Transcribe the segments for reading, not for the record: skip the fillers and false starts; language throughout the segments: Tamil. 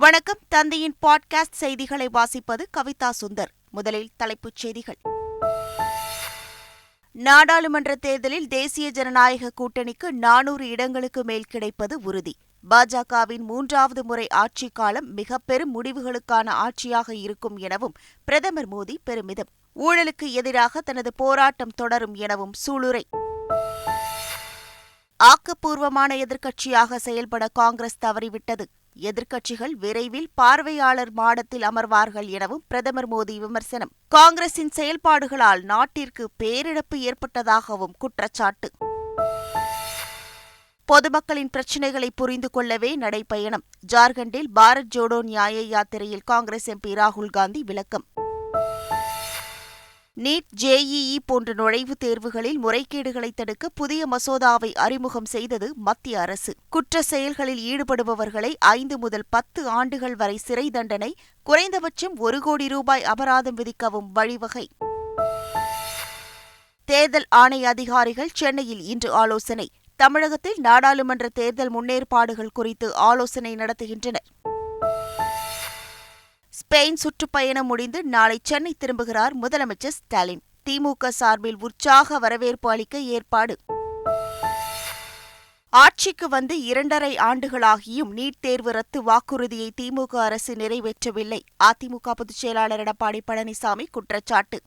வணக்கம். தந்தையின் பாட்காஸ்ட் செய்திகளை வாசிப்பது கவிதா சுந்தர். முதலில் தலைப்புச் செய்திகள். நாடாளுமன்ற தேர்தலில் தேசிய ஜனநாயக கூட்டணிக்கு 400 இடங்களுக்கு மேல் கிடைப்பது உறுதி. பாஜகவின் 3வது முறை ஆட்சிக் காலம் மிக பெரும் முடிவுகளுக்கான ஆட்சியாக இருக்கும் எனவும் பிரதமர் மோடி பெருமிதம். ஊழலுக்கு எதிராக தனது போராட்டம் தொடரும் எனவும் சூளுரை. ஆக்கப்பூர்வமான எதிர்க்கட்சியாக செயல்பட காங்கிரஸ் தவறிவிட்டது. எதிர்க்கட்சிகள் விரைவில் பார்வையாளர் மாடத்தில் அமர்வார்கள் எனவும் பிரதமர் மோடி விமர்சனம். காங்கிரசின் செயல்பாடுகளால் நாட்டிற்கு பேரிழப்பு ஏற்பட்டதாகவும் குற்றச்சாட்டு. பொதுமக்களின் பிரச்சினைகளை புரிந்து கொள்ளவே நடைபயணம். ஜார்க்கண்டில் பாரத் ஜோடோ நியாய யாத்திரையில் காங்கிரஸ் எம்பி ராகுல் காந்தி விளக்கம். நீட், ஜேஇஇ போன்ற நுழைவுத் தேர்வுகளில் முறைகேடுகளை தடுக்க புதிய மசோதாவை அறிமுகம் செய்தது மத்திய அரசு. குற்ற செயல்களில் ஈடுபடுபவர்களை 5 முதல் 10 ஆண்டுகள் வரை சிறை தண்டனை, குறைந்தபட்சம் 1 கோடி ரூபாய் அபராதம் விதிக்கவும் வழிவகை. தேர்தல் ஆணைய அதிகாரிகள் சென்னையில் இன்று ஆலோசனை. தமிழகத்தில் நாடாளுமன்ற தேர்தல் முன்னேற்பாடுகள் குறித்து ஆலோசனை நடத்துகின்றனர். ஸ்பெயின் சுற்றுப்பயணம் முடிந்து நாளை சென்னை திரும்புகிறார் முதலமைச்சர் ஸ்டாலின். திமுக சார்பில் உற்சாக வரவேற்பு அளிக்க ஏற்பாடு. ஆட்சிக்கு வந்து 2.5 ஆண்டுகளாகியும் நீட் தேர்வு ரத்து வாக்குறுதியை திமுக அரசு நிறைவேற்றவில்லை. அதிமுக பொதுச் செயலாளர் எடப்பாடி பழனிசாமி குற்றச்சாட்டு.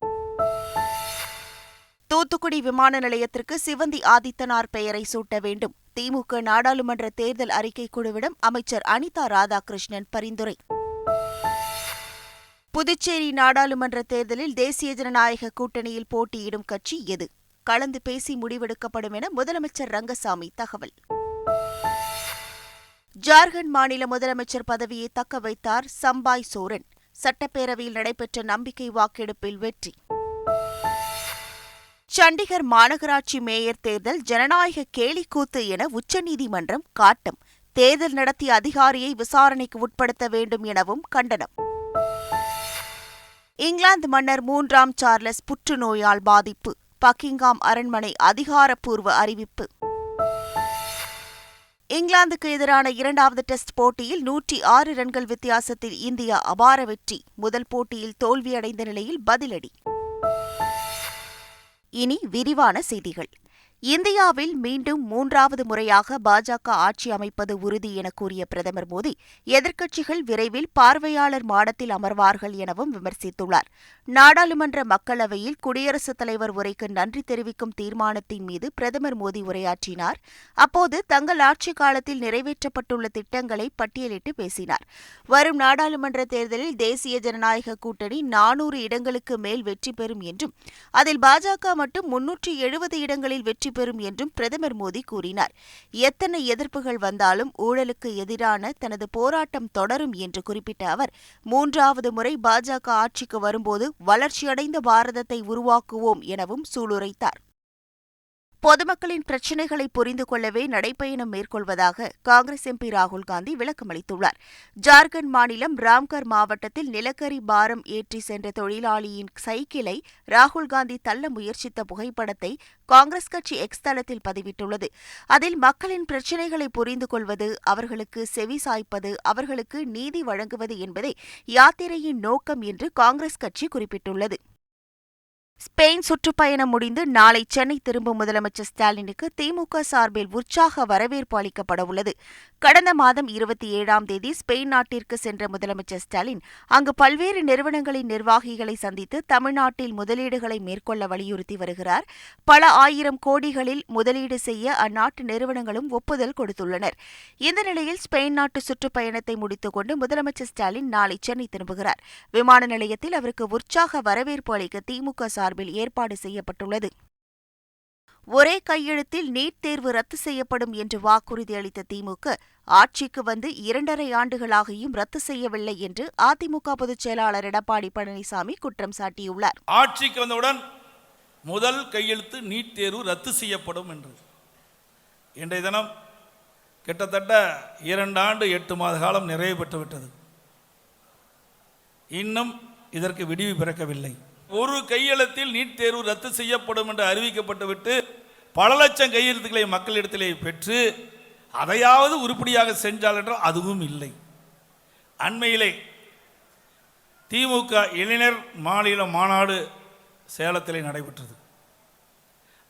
தூத்துக்குடி விமான நிலையத்திற்கு சிவந்தி ஆதித்தனார் பெயரை சூட்ட வேண்டும். திமுக நாடாளுமன்ற தேர்தல் அறிக்கை குழுவிடம் அமைச்சர் அனிதா ராதாகிருஷ்ணன் பரிந்துரை. புதுச்சேரி நாடாளுமன்ற தேர்தலில் தேசிய ஜனநாயக கூட்டணியில் போட்டியிடும் கட்சி எது? கலந்து பேசி முடிவெடுக்கப்படும் என முதலமைச்சர் ரங்கசாமி தகவல். ஜார்க்கண்ட் மாநில முதலமைச்சர் பதவியை தக்க வைத்தார் சம்பாய் சோரன். சட்டப்பேரவையில் நடைபெற்ற நம்பிக்கை வாக்கெடுப்பில் வெற்றி. சண்டிகர் மாநகராட்சி மேயர் தேர்தல் ஜனநாயக கேலிக்கூத்து என உச்சநீதிமன்றம் காட்டம். தேர்தல் நடத்திய அதிகாரியை விசாரணைக்கு உட்படுத்த வேண்டும் எனவும் கண்டனம். இங்கிலாந்து மன்னர் 3ஆம் சார்லஸ் புற்றுநோயால் பாதிப்பு. பக்கிங்காம் அரண்மனை அதிகாரப்பூர்வ அறிவிப்பு. இங்கிலாந்துக்கு எதிரான 2வது டெஸ்ட் போட்டியில் 106 ரன்கள் வித்தியாசத்தில் இந்தியா அபார வெற்றி. முதல் போட்டியில் தோல்வியடைந்த நிலையில் பதிலடி. இனி விரிவான செய்திகள். இந்தியாவில் மீண்டும் 3வது முறையாக பாஜக ஆட்சி அமைப்பது உறுதி என கூறிய பிரதமர் மோடி, எதிர்க்கட்சிகள் விரைவில் பார்வையாளர் மாடத்தில் அமர்வார்கள் எனவும் விமர்சித்துள்ளார். நாடாளுமன்ற மக்களவையில் குடியரசுத் தலைவர் உரைக்கு நன்றி தெரிவிக்கும் தீர்மானத்தின் மீது பிரதமர் மோடி உரையாற்றினார். அப்போது தங்கள் ஆட்சிக் காலத்தில் நிறைவேற்றப்பட்டுள்ள திட்டங்களை பட்டியலிட்டு பேசினார். வரும் நாடாளுமன்ற தேர்தலில் தேசிய ஜனநாயக கூட்டணி 400 இடங்களுக்கு மேல் வெற்றி பெறும் என்றும், அதில் பாஜக மட்டும் 370 இடங்களில் வெற்றி பெறும் என்றும் பிரதமர் மோடி கூறினார். எத்தனை எதிர்ப்புகள் வந்தாலும் ஊழலுக்கு எதிரான தனது போராட்டம் தொடரும் என்று குறிப்பிட்ட அவர், 3வது முறை பாஜக ஆட்சிக்கு வரும்போது வளர்ச்சியடைந்த பாரதத்தை உருவாக்குவோம் எனவும் சூளுரைத்தார். பொதுமக்களின் பிரச்சினைகளை புரிந்து கொள்ளவே நடைபயணம் மேற்கொள்வதாக காங்கிரஸ் எம்பி ராகுல் காந்தி விளக்கமளித்துள்ளார். ஜார்க்கண்ட் மாநிலம் ராம்கர் மாவட்டத்தில் நிலக்கரி பாரம் ஏற்றி சென்ற தொழிலாளியின் சைக்கிளை ராகுல் காந்தி தள்ள முயற்சித்த புகைப்படத்தை காங்கிரஸ் கட்சி எக்ஸ் தளத்தில் பதிவிட்டுள்ளது. அதில் மக்களின் பிரச்சினைகளை புரிந்து கொள்வது, அவர்களுக்கு செவி சாய்ப்பது, அவர்களுக்கு நீதி வழங்குவது என்பதே யாத்திரையின் நோக்கம் என்று காங்கிரஸ் கட்சி குறிப்பிட்டுள்ளது. ஸ்பெயின் சுற்றுப்பயணம் முடிந்து நாளை சென்னை திரும்பும் முதலமைச்சர் ஸ்டாலினுக்கு திமுக சார்பில் உற்சாக வரவேற்பு அளிக்கப்படவுள்ளது. கடந்த மாதம் 27ஆம் தேதி ஸ்பெயின் நாட்டிற்கு சென்ற முதலமைச்சர் ஸ்டாலின் அங்கு பல்வேறு நிறுவனங்களின் நிர்வாகிகளை சந்தித்து தமிழ்நாட்டில் முதலீடுகளை மேற்கொள்ள வலியுறுத்தி வருகிறார். பல ஆயிரம் கோடிகளில் முதலீடு செய்ய அந்நாட்டு நிறுவனங்களும் ஒப்புதல் கொடுத்துள்ளனர். இந்த நிலையில் ஸ்பெயின் நாட்டு சுற்றுப்பயணத்தை முடித்துக் கொண்டு முதலமைச்சர் ஸ்டாலின் நாளை சென்னை திரும்புகிறார். விமான நிலையத்தில் அவருக்கு உற்சாக வரவேற்பு அளிக்க திமுக சார்பில் ஏற்பாடு செய்யப்பட்டுள்ளது. ஒரே கையெழுத்தில் நீட் தேர்வு ரத்து செய்யப்படும் என்று வாக்குறுதி அளித்த திமுக, ஆட்சிக்கு வந்து 2.5 ஆண்டுகளாகியும் ரத்து செய்யவில்லை என்று அதிமுக பொதுச் செயலாளர் எடப்பாடி பழனிசாமி குற்றம் சாட்டியுள்ளார். ஆட்சிக்கு வந்தவுடன் முதல் கையெழுத்து நீட் தேர்வு ரத்து செய்யப்படும் என்று. இன்றைய தினம் கிட்டத்தட்ட 2 ஆண்டு 8 மாத காலம் நிறைவு பெற்றுவிட்டது. இன்னும் இதற்கு விடிவு பிறக்கவில்லை. ஒரு கையெழுத்தில் நீட் தேர்வு ரத்து செய்யப்படும் என்று அறிவிக்கப்பட்டுவிட்டு பல லட்சம் கையெழுத்துக்களை மக்களிடத்திலே பெற்று அதையாவது உருப்படியாக செஞ்சால் என்றால் அதுவும் இல்லை. அண்மையிலே திமுக இளைஞர் மாநில மாநாடு சேலத்திலே நடைபெற்றது.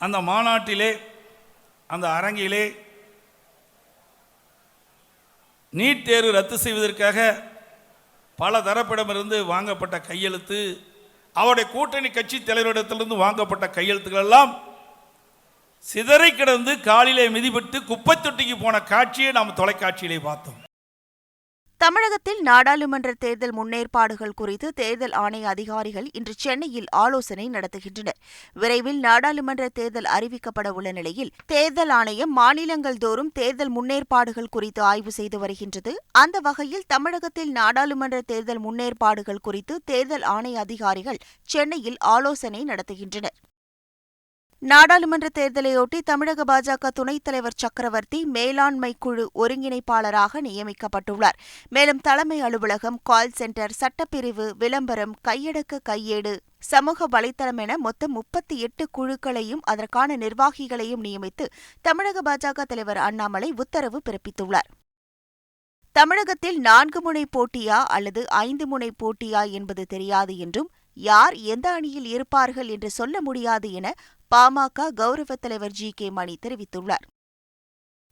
அந்த மாநாட்டிலே, அந்த அரங்கிலே நீட் தேர்வு ரத்து செய்வதற்காக பல தரப்பிடமிருந்து வாங்கப்பட்ட கையெழுத்து, அவருடைய கூட்டணி கட்சி தலைவரிடத்திலிருந்து வாங்கப்பட்ட கையெழுத்துக்கள் எல்லாம் சிதறி கிடந்து காலிலே மிதிபட்டு குப்பை தொட்டிக்கு போன காட்சியை நாம் தொலைக்காட்சியிலே பார்த்தோம். தமிழகத்தில் நாடாளுமன்ற தேர்தல் முன்னேற்பாடுகள் குறித்து தேர்தல் ஆணைய அதிகாரிகள் இன்று சென்னையில் ஆலோசனை நடத்துகின்றனர். விரைவில் நாடாளுமன்ற தேர்தல் அறிவிக்கப்பட உள்ள நிலையில் தேர்தல் ஆணையம் மாநிலங்கள் தோறும் தேர்தல் முன்னேற்பாடுகள் குறித்து ஆய்வு செய்து வருகின்றது. அந்த வகையில் தமிழகத்தில் நாடாளுமன்ற தேர்தல் முன்னேற்பாடுகள் குறித்து தேர்தல் ஆணைய அதிகாரிகள் சென்னையில் ஆலோசனை நடத்துகின்றனர். நாடாளுமன்ற தேர்தலையொட்டி தமிழக பாஜக துணைத் தலைவர் சக்கரவர்த்தி மேலாண்மை குழு ஒருங்கிணைப்பாளராக நியமிக்கப்பட்டுள்ளார். மேலும் தலைமை அலுவலகம், கால் சென்டர், சட்டப்பிரிவு, விளம்பரம், கையடக்க கையேடு, சமூக வலைதளம் என மொத்தம் 38 குழுக்களையும் அதற்கான நிர்வாகிகளையும் நியமித்து தமிழக பாஜக தலைவர் அண்ணாமலை உத்தரவு பிறப்பித்துள்ளார். தமிழகத்தில் 4 முனை போட்டியா அல்லது 5 முனை போட்டியா என்பது தெரியாது என்றும், யார் எந்த அணியில் இருப்பார்கள் என்று சொல்ல முடியாது என பாமக கௌரவ தலைவர் ஜி.கே. மணி தெரிவித்துள்ளார்.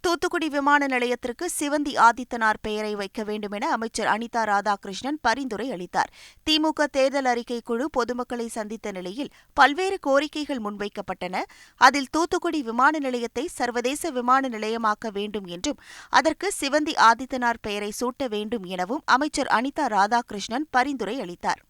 தூத்துக்குடி விமான நிலையத்திற்கு சிவந்தி ஆதித்தனார் பெயரை வைக்க வேண்டும் என அமைச்சர் அனிதா ராதாகிருஷ்ணன் பரிந்துரை அளித்தார். திமுக தேர்தல் அறிக்கை குழு பொதுமக்களை சந்தித்த நிலையில் பல்வேறு கோரிக்கைகள் முன்வைக்கப்பட்டன. அதில் தூத்துக்குடி விமான நிலையத்தை சர்வதேச விமான நிலையமாக்க வேண்டும் என்றும், அதற்கு சிவந்தி ஆதித்தனார் பெயரை சூட்ட வேண்டும் எனவும் அமைச்சர் அனிதா ராதாகிருஷ்ணன் பரிந்துரை அளித்தார்.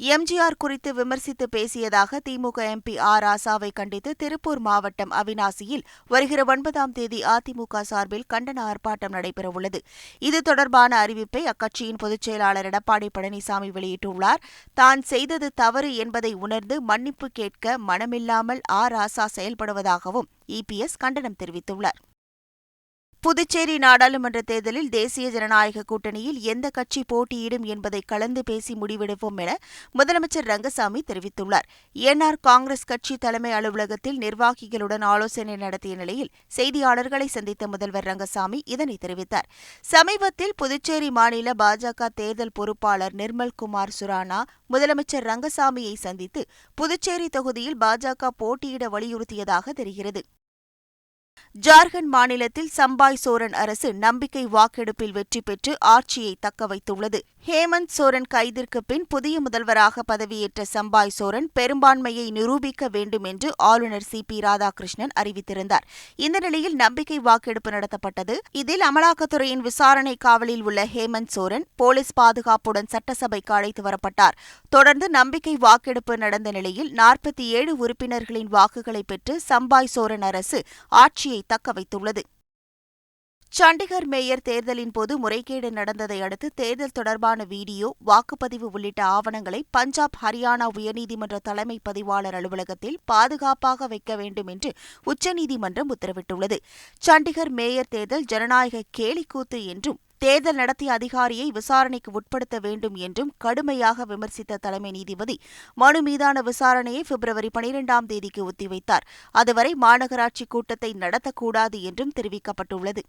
எம்ஜிஆர் குறித்து விமர்சித்து பேசியதாக திமுக எம்பி ஆர். ராசாவை கண்டித்து திருப்பூர் மாவட்டம் அவிநாசியில் வருகிற 9ஆம் தேதி அதிமுக சார்பில் கண்டன ஆர்ப்பாட்டம் நடைபெறவுள்ளது. இது தொடர்பான அறிவிப்பை அக்கட்சியின் பொதுச் செயலாளர் எடப்பாடி பழனிசாமி வெளியிட்டுள்ளார். தான் செய்தது தவறு என்பதை உணர்ந்து மன்னிப்பு கேட்க மனமில்லாமல் ஆர். ராசா செயல்படுவதாகவும் இபிஎஸ் கண்டனம் தெரிவித்துள்ளார். புதுச்சேரி நாடாளுமன்ற தேர்தலில் தேசிய ஜனநாயக கூட்டணியில் எந்த கட்சி போட்டியிடும் என்பதை கலந்து பேசி முடிவெடுப்போம் என முதலமைச்சர் ரங்கசாமி தெரிவித்துள்ளார். என்ஆர் காங்கிரஸ் கட்சி தலைமை அலுவலகத்தில் நிர்வாகிகளுடன் ஆலோசனை நடத்திய நிலையில் செய்தியாளர்களை சந்தித்த முதல்வர் ரங்கசாமி இதனை தெரிவித்தார். சமீபத்தில் புதுச்சேரி மாநில பாஜக தேர்தல் பொறுப்பாளர் நிர்மல்குமார் சுரானா முதலமைச்சர் ரங்கசாமியை சந்தித்து புதுச்சேரி தொகுதியில் பாஜக போட்டியிட வலியுறுத்தியதாக தெரிகிறது. ஜார்க்கண்ட் மாநிலத்தில் சம்பாய் சோரன் அரசு நம்பிக்கை வாக்கெடுப்பில் வெற்றி பெற்று ஆட்சியை தக்கவைத்துள்ளது. ஹேமந்த் சோரன் கைதிற்கு பின் புதிய முதல்வராக பதவியேற்ற சம்பாய் சோரன் பெரும்பான்மையை நிரூபிக்க வேண்டும் என்று ஆளுநர் சி.பி. ராதாகிருஷ்ணன் அறிவித்திருந்தார். இந்த நிலையில் நம்பிக்கை வாக்கெடுப்பு நடத்தப்பட்டது. இதில் அமலாக்கத்துறையின் விசாரணை காவலில் உள்ள ஹேமந்த் சோரன் போலீஸ் பாதுகாப்புடன் சட்டசபைக்கு அழைத்து வரப்பட்டார். தொடர்ந்து நம்பிக்கை வாக்கெடுப்பு நடந்த நிலையில் 47 உறுப்பினர்களின் வாக்குகளை பெற்று சம்பாய் சோரன் அரசு ஆட்சியை தக்கவைத்துள்ளது. சண்டிகர் மேயர் தேர்தலின் போது முறைகேடு நடந்ததை அடுத்து தேர்தல் தொடர்பான வீடியோ, வாக்குப்பதிவு உள்ளிட்ட ஆவணங்களை பஞ்சாப், ஹரியானா உயர்நீதிமன்ற தலைமை பதிவாளர் அலுவலகத்தில் பாதுகாப்பாக வைக்க வேண்டும் என்று உச்சநீதிமன்றம் உத்தரவிட்டுள்ளது. சண்டிகர் மேயர் தேர்தல் ஜனநாயக கேலிக்கூத்து என்றும், தேர்தல் நடத்திய அதிகாரியை விசாரணைக்கு உட்படுத்த வேண்டும் என்றும் கடுமையாக விமர்சித்த தலைமை நீதிபதி மனு மீதான விசாரணையை பிப்ரவரி 12ஆம் தேதிக்கு ஒத்திவைத்தார். அதுவரை மாநகராட்சி கூட்டத்தை நடத்தக்கூடாது என்றும் தெரிவிக்கப்பட்டுள்ளது.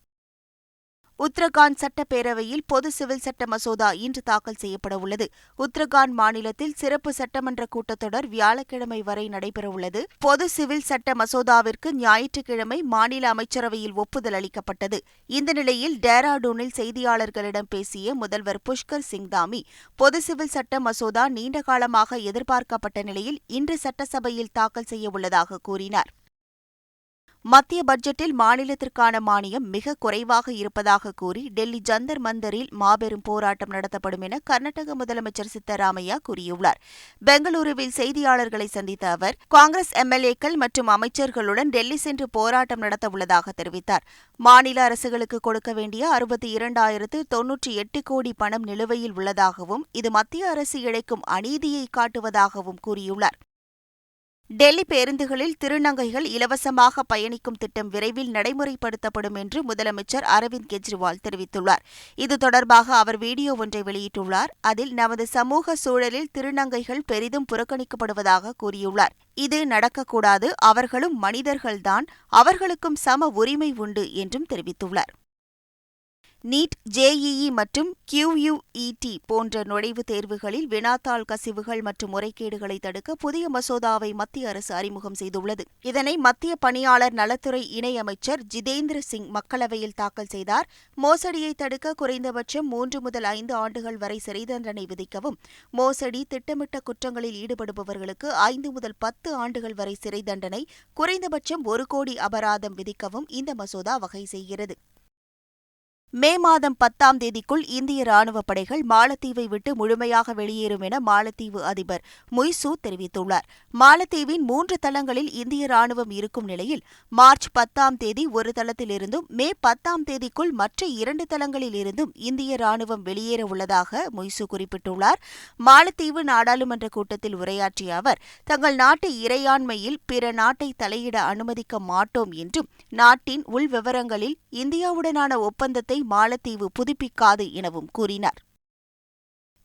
உத்தரகாண்ட் சட்டப்பேரவையில் பொது சிவில் சட்ட மசோதா இன்று தாக்கல் செய்யப்பட உள்ளது. உத்தரகாண்ட் மாநிலத்தில் சிறப்பு சட்டமன்ற கூட்டத்தொடர் வியாழக்கிழமை வரை நடைபெறவுள்ளது. பொது சிவில் சட்ட மசோதாவிற்கு ஞாயிற்றுக்கிழமை மாநில அமைச்சரவையில் ஒப்புதல் அளிக்கப்பட்டது. இந்த நிலையில் டேராடூனில் செய்தியாளர்களிடம் பேசிய முதல்வர் புஷ்கர் சிங் தாமி, பொது சிவில் சட்ட மசோதா நீண்டகாலமாக எதிர்பார்க்கப்பட்ட நிலையில் இன்று சட்டசபையில் தாக்கல் செய்யவுள்ளதாக கூறினார். மத்திய பட்ஜெட்டில் மாநிலத்திற்கான மானியம் மிக குறைவாக இருப்பதாக கூறி டெல்லி ஜந்தர் மந்தரில் மாபெரும் போராட்டம் நடத்தப்படும் என கர்நாடக முதலமைச்சர் சித்தராமையா கூறியுள்ளார். பெங்களூருவில் செய்தியாளர்களை சந்தித்த அவர், காங்கிரஸ் எம்எல்ஏக்கள் மற்றும் அமைச்சர்களுடன் டெல்லி சென்று போராட்டம் நடத்தவுள்ளதாக தெரிவித்தார். மாநில அரசுகளுக்கு கொடுக்க வேண்டிய 62,098 கோடி பணம் நிலுவையில் உள்ளதாகவும், இது மத்திய அரசு இழைக்கும் அநீதியை காட்டுவதாகவும் கூறியுள்ளார். டெல்லி பேருந்துகளில் திருநங்கைகள் இலவசமாக பயணிக்கும் திட்டம் விரைவில் நடைமுறைப்படுத்தப்படும் என்று முதலமைச்சர் அரவிந்த் கெஜ்ரிவால் தெரிவித்துள்ளார். இது தொடர்பாக அவர் வீடியோ ஒன்றை வெளியிட்டுள்ளார். அதில் நமது சமூக சூழலில் திருநங்கைகள் பெரிதும் புறக்கணிக்கப்படுவதாக கூறியுள்ளார். இது நடக்கக்கூடாது, அவர்களும் மனிதர்கள்தான், அவர்களுக்கும் சம உரிமை உண்டு என்றும் தெரிவித்துள்ளார். நீட், ஜேஇஇ மற்றும் கியூயுஇடி போன்ற நுழைவுத் தேர்வுகளில் வினாத்தாள் கசிவுகள் மற்றும் முறைகேடுகளை தடுக்க புதிய மசோதாவை மத்திய அரசு அறிமுகம் செய்துள்ளது. இதனை மத்திய பணியாளர் நலத்துறை இணையமைச்சர் ஜிதேந்திர சிங் மக்களவையில் தாக்கல் செய்தார். மோசடியை தடுக்க குறைந்தபட்சம் 3 முதல் 5 ஆண்டுகள் வரை சிறை தண்டனை விதிக்கவும், மோசடி, திட்டமிட்ட குற்றங்களில் ஈடுபடுபவர்களுக்கு 5 முதல் 10 ஆண்டுகள் வரை சிறை தண்டனை, குறைந்தபட்சம் 1 கோடி அபராதம் விதிக்கவும் இந்த மசோதா வகை செய்கிறது. மே மாதம் 10ஆம் தேதிக்குள் இந்திய ராணுவப் படைகள் மாலத்தீவை விட்டு முழுமையாக வெளியேறும் என மாலத்தீவு அதிபர் முய்சு தெரிவித்துள்ளார். மாலத்தீவின் 3 தளங்களில் இந்திய ராணுவம் இருக்கும் நிலையில் மார்ச் 10ஆம் தேதி ஒரு தளத்திலிருந்தும் மே 10ஆம் தேதிக்குள் மற்ற 2 தளங்களில் இருந்தும் இந்திய ராணுவம் வெளியேற உள்ளதாக முய்சு குறிப்பிட்டுள்ளார். மாலத்தீவு நாடாளுமன்ற கூட்டத்தில் உரையாற்றிய அவர், தங்கள் நாட்டு இறையாண்மையில் பிற நாட்டை தலையிட அனுமதிக்க மாட்டோம் என்றும், நாட்டின் உள்விவரங்களில் இந்தியாவுடனான ஒப்பந்தத்தை மாலத்தீவு புதுப்பிக்காது எனவும் கூறினார்.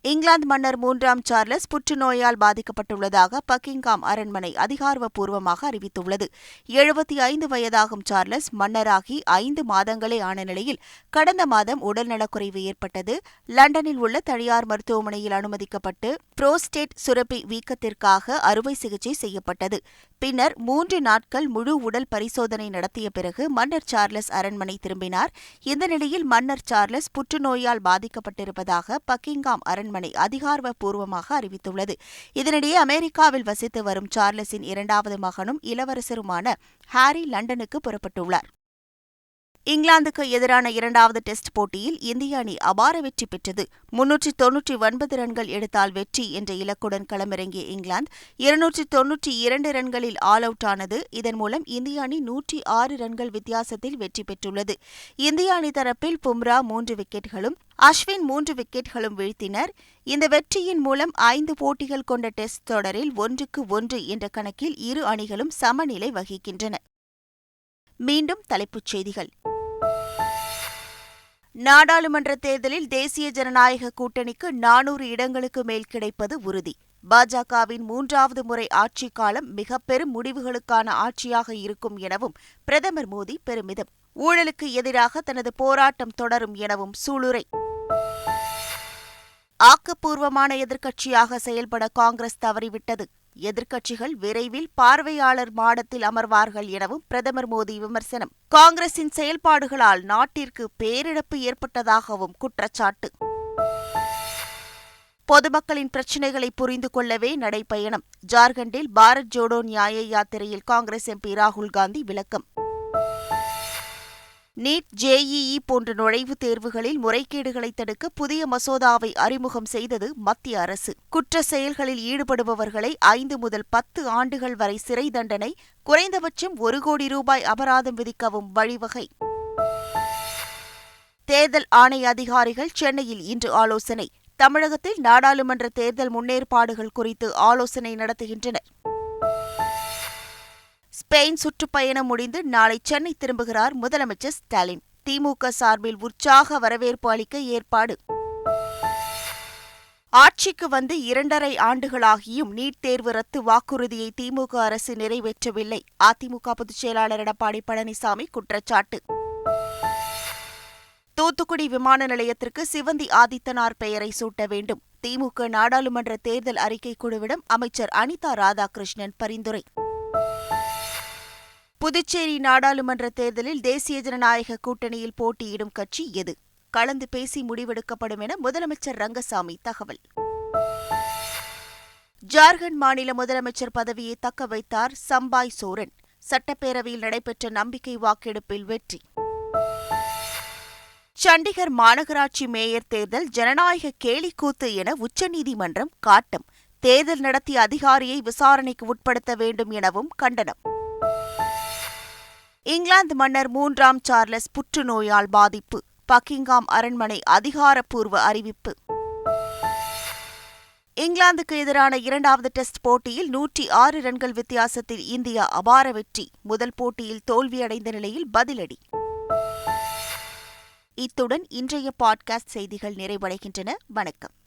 இங்கிலாந்து மன்னர் 3ஆம் சார்லஸ் புற்றுநோயால் பாதிக்கப்பட்டுள்ளதாக பக்கிங்காம் அரண்மனை அதிகாரப்பூர்வமாக அறிவித்துள்ளது. 75 வயதாகும் சார்லஸ் மன்னராகி 5 மாதங்களே ஆன நிலையில் கடந்த மாதம் உடல்நலக்குறைவு ஏற்பட்டது. லண்டனில் உள்ள தனியார் மருத்துவமனையில் அனுமதிக்கப்பட்டு புரோஸ்டேட் சுரப்பி வீக்கத்திற்காக அறுவை சிகிச்சை செய்யப்பட்டது. பின்னர் 3 நாட்கள் முழு உடல் பரிசோதனை நடத்திய பிறகு மன்னர் சார்லஸ் அரண்மனை திரும்பினார். இந்த நிலையில் மன்னர் சார்லஸ் புற்றுநோயால் பாதிக்கப்பட்டிருப்பதாக பக்கிங்காம் அரண்மனை அதிகாரப்பூர்வமாக அறிவித்துள்ளது. இதனிடையே அமெரிக்காவில் வசித்து வரும் சார்லஸின் 2வது மகனும் இளவரசருமான ஹாரி லண்டனுக்கு புறப்பட்டுள்ளார். இங்கிலாந்துக்கு எதிரான 2வது டெஸ்ட் போட்டியில் இந்திய அணி அபார வெற்றி பெற்றது. 399 ரன்கள் எடுத்தால் வெற்றி என்ற இலக்குடன் களமிறங்கிய இங்கிலாந்து 292 ரன்களில் ஆல் அவுட் ஆனது. இதன் மூலம் இந்திய அணி 106 ரன்கள் வித்தியாசத்தில் வெற்றி பெற்றுள்ளது. இந்திய அணி தரப்பில் பும்ரா 3 விக்கெட்டுகளும் அஸ்வின் 3 விக்கெட்டுகளும் வீழ்த்தினர். இந்த வெற்றியின் மூலம் 5 போட்டிகள் கொண்ட டெஸ்ட் தொடரில் 1-1 என்ற கணக்கில் இரு அணிகளும் சமநிலை வகிக்கின்றன. மீண்டும் தலைப்புச் செய்திகள். நாடாளுமன்ற தேர்தலில் தேசிய ஜனநாயக கூட்டணிக்கு 400 இடங்களுக்கு மேல் கிடைப்பது உறுதி. பாஜகவின் 3வது முறை ஆட்சிக் காலம் மிக பெரும் முடிவுகளுக்கான ஆட்சியாக இருக்கும் எனவும் பிரதமர் மோடி பெருமிதம். ஊழலுக்கு எதிராக தனது போராட்டம் தொடரும் எனவும் சூளுரை. ஆக்கப்பூர்வமான எதிர்க்கட்சியாக செயல்பட காங்கிரஸ் தவறிவிட்டது. எதிர்க்கட்சிகள் விரைவில் பார்வையாளர் மாடத்தில் அமர்வார்கள் எனவும் பிரதமர் மோடி விமர்சனம். காங்கிரசின் செயல்பாடுகளால் நாட்டிற்கு பேரிழப்பு ஏற்பட்டதாகவும் குற்றச்சாட்டு. பொதுமக்களின் பிரச்சினைகளை புரிந்து கொள்ளவே நடைபயணம். ஜார்க்கண்டில் பாரத் ஜோடோ நியாய யாத்திரையில் காங்கிரஸ் எம்பி ராகுல் காந்தி விளக்கம். நீட், ஜேஇஇ போன்ற நுழைவுத் தேர்வுகளில் முறைகேடுகளை தடுக்க புதிய மசோதாவை அறிமுகம் செய்தது மத்திய அரசு. குற்ற செயல்களில் ஈடுபடுபவர்களை 5 முதல் 10 ஆண்டுகள் வரை சிறை தண்டனை, குறைந்தபட்சம் 1 கோடி ரூபாய் அபராதம் விதிக்கவும் வழிவகை. தேர்தல் ஆணைய அதிகாரிகள் சென்னையில் இன்று ஆலோசனை. தமிழகத்தில் நாடாளுமன்ற தேர்தல் முன்னேற்பாடுகள் குறித்து ஆலோசனை நடத்துகின்றனர். ஸ்பெயின் சுற்றுப்பயணம் முடிந்து நாளை சென்னை திரும்புகிறார் முதலமைச்சர் ஸ்டாலின். திமுக சார்பில் உற்சாக வரவேற்பு அளிக்க ஏற்பாடு. ஆட்சிக்கு வந்து 2½ ஆண்டுகளாகியும் நீட் தேர்வு ரத்து வாக்குறுதியை திமுக அரசு நிறைவேற்றவில்லை. அதிமுக பொதுச் செயலாளர் எடப்பாடி பழனிசாமி குற்றச்சாட்டு. தூத்துக்குடி விமான நிலையத்திற்கு சிவந்தி ஆதித்தனார் பெயரை சூட்ட வேண்டும். திமுக நாடாளுமன்ற தேர்தல் அறிக்கை குழுவிடம் அமைச்சர் அனிதா ராதாகிருஷ்ணன் பரிந்துரை. புதுச்சேரி நாடாளுமன்ற தேர்தலில் தேசிய ஜனநாயக கூட்டணியில் போட்டியிடும் கட்சி எது? கலந்து பேசி முடிவெடுக்கப்படும் என முதலமைச்சர் ரங்கசாமி தகவல். ஜார்க்கண்ட் மாநில முதலமைச்சர் பதவியை தக்க வைத்தார் சம்பாய் சோரன். சட்டப்பேரவையில் நடைபெற்ற நம்பிக்கை வாக்கெடுப்பில் வெற்றி. சண்டிகர் மாநகராட்சி மேயர் தேர்தல் ஜனநாயக கேலிக்கூத்து என உச்சநீதிமன்றம் காட்டம். தேர்தல் நடத்திய அதிகாரியை விசாரணைக்கு உட்படுத்த வேண்டும் எனவும் கண்டனம். இங்கிலாந்து மன்னர் 3ஆம் சார்லஸ் புற்றுநோயால் பாதிப்பு. பக்கிங்காம் அரண்மனை அதிகாரப்பூர்வ அறிவிப்பு. இங்கிலாந்துக்கு எதிரான 2வது டெஸ்ட் போட்டியில் 106 ரன்கள் வித்தியாசத்தில் இந்தியா அபார வெற்றி. முதல் போட்டியில் தோல்வியடைந்த நிலையில் பதிலடி. இத்துடன் இன்றைய பாட்காஸ்ட் செய்திகள் நிறைவடைகின்றன. வணக்கம்.